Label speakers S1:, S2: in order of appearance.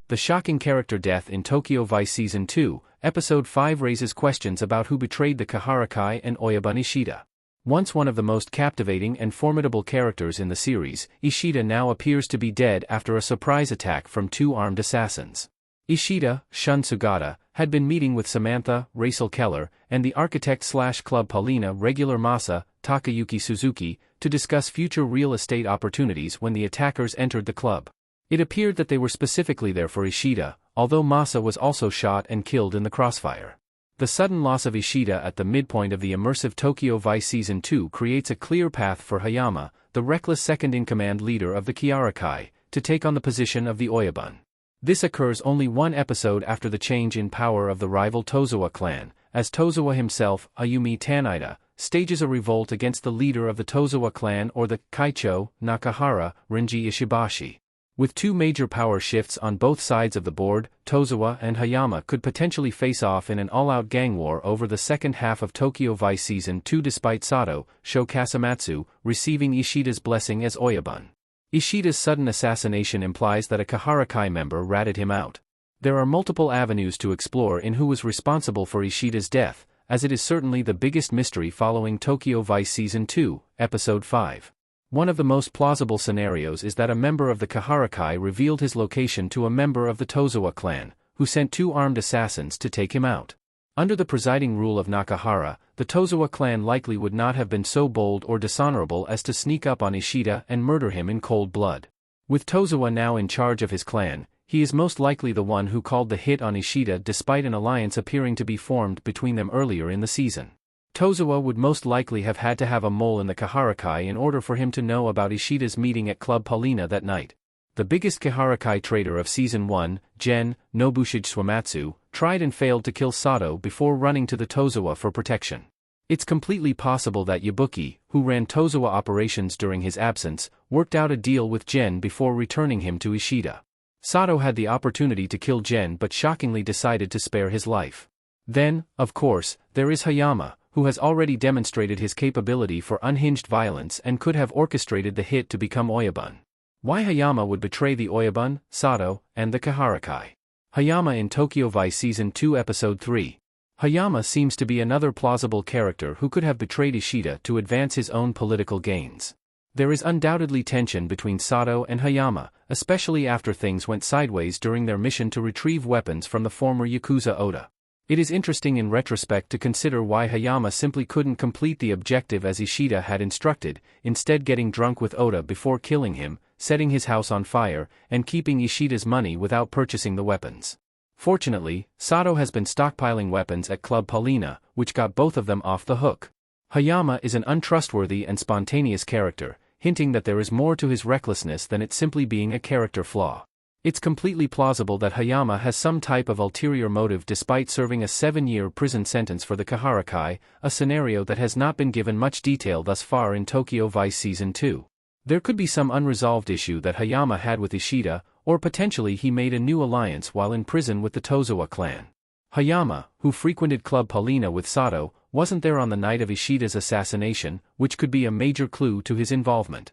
S1: The shocking character death in Tokyo Vice Season 2, Episode 5 raises questions about who betrayed the Kaharakai and Oyabun Ishida. Once one of the most captivating and formidable characters in the series, Ishida now appears to be dead after a surprise attack from two armed assassins. Ishida, Shun Sugata, had been meeting with Samantha, Rachel Keller, and the architect/Club Paulina regular Masa, Takayuki Suzuki, to discuss future real estate opportunities when the attackers entered the club. It appeared that they were specifically there for Ishida, although Masa was also shot and killed in the crossfire. The sudden loss of Ishida at the midpoint of the immersive Tokyo Vice Season 2 creates a clear path for Hayama, the reckless second-in-command leader of the Kaharakai, to take on the position of the Oyabun. This occurs only one episode after the change in power of the rival Tozawa clan, as Tozawa himself, Ayumi Tanida, stages a revolt against the leader of the Tozawa clan or the Kaicho, Nakahara, Renji Ishibashi. With two major power shifts on both sides of the board, Tozawa and Hayama could potentially face off in an all-out gang war over the second half of Tokyo Vice Season 2 despite Sato, Sho Kasamatsu, receiving Ishida's blessing as Oyabun. Ishida's sudden assassination implies that a Kaharakai member ratted him out. There are multiple avenues to explore in who was responsible for Ishida's death, as it is certainly the biggest mystery following Tokyo Vice Season 2, Episode 5. One of the most plausible scenarios is that a member of the Kaharakai revealed his location to a member of the Tozawa clan, who sent two armed assassins to take him out. Under the presiding rule of Nakahara, the Tozawa clan likely would not have been so bold or dishonorable as to sneak up on Ishida and murder him in cold blood. With Tozawa now in charge of his clan, he is most likely the one who called the hit on Ishida despite an alliance appearing to be formed between them earlier in the season. Tozawa would most likely have had to have a mole in the Kaharakai in order for him to know about Ishida's meeting at Club Paulina that night. The biggest Kaharakai traitor of Season 1, Gen, Nobushige Swamatsu, tried and failed to kill Sato before running to the Tozawa for protection. It's completely possible that Yabuki, who ran Tozawa operations during his absence, worked out a deal with Gen before returning him to Ishida. Sato had the opportunity to kill Gen but shockingly decided to spare his life. Then, of course, there is Hayama, who has already demonstrated his capability for unhinged violence and could have orchestrated the hit to become Oyabun. Why Hayama would betray the Oyabun, Sato, and the Kaharakai. Hayama in Tokyo Vice Season 2 Episode 3. Hayama seems to be another plausible character who could have betrayed Ishida to advance his own political gains. There is undoubtedly tension between Sato and Hayama, especially after things went sideways during their mission to retrieve weapons from the former Yakuza Oda. It is interesting in retrospect to consider why Hayama simply couldn't complete the objective as Ishida had instructed, instead getting drunk with Oda before killing him, setting his house on fire, and keeping Ishida's money without purchasing the weapons. Fortunately, Sato has been stockpiling weapons at Club Paulina, which got both of them off the hook. Hayama is an untrustworthy and spontaneous character, hinting that there is more to his recklessness than it simply being a character flaw. It's completely plausible that Hayama has some type of ulterior motive despite serving a 7-year prison sentence for the Kaharakai, a scenario that has not been given much detail thus far in Tokyo Vice Season 2. There could be some unresolved issue that Hayama had with Ishida, or potentially he made a new alliance while in prison with the Tozawa clan. Hayama, who frequented Club Paulina with Sato, wasn't there on the night of Ishida's assassination, which could be a major clue to his involvement.